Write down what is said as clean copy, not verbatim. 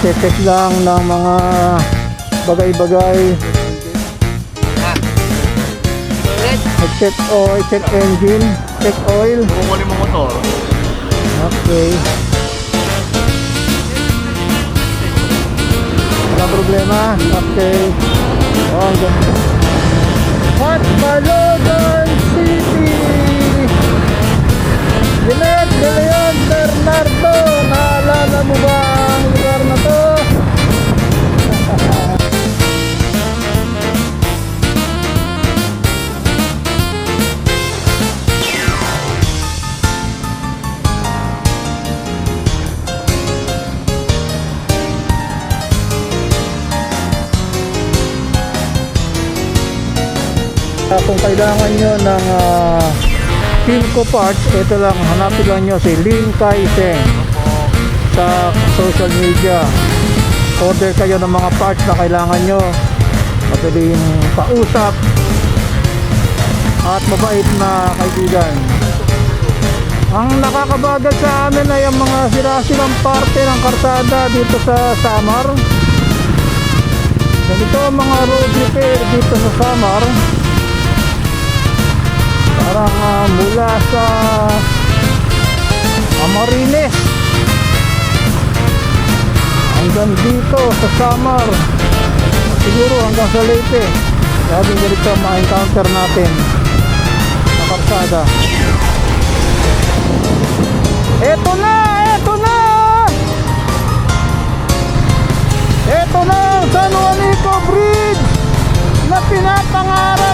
Nagche-check lang ng mga bagay-bagay. Check oil, check engine, check oil. Kukunin mo motor. Okay. Wala problema. Okay. Oh, ang ganda. Hot Balogan City. Linet de Leon Bernardo. Naalala mo ba ang lugar na to? Kung kailangan nyo ng Philco parts, ito lang, hanapin lang nyo si Lin Kai Seng sa social media. Order kayo ng mga parts na kailangan nyo. Madaling pausap at mabait na kaibigan. Ang nakakabagal sa amin ay ang mga sira-sirang parte ng karsada dito sa Samar. Ganito ang mga road repair dito sa Samar. Parang mula sa Camarines hanggang dito sa Samar, siguro hanggang sa Leyte. Laging ganito ma-encounter natin sa karsada. Eto na! Eto na! Eto na ang San Juanico Bridge na pinapangarap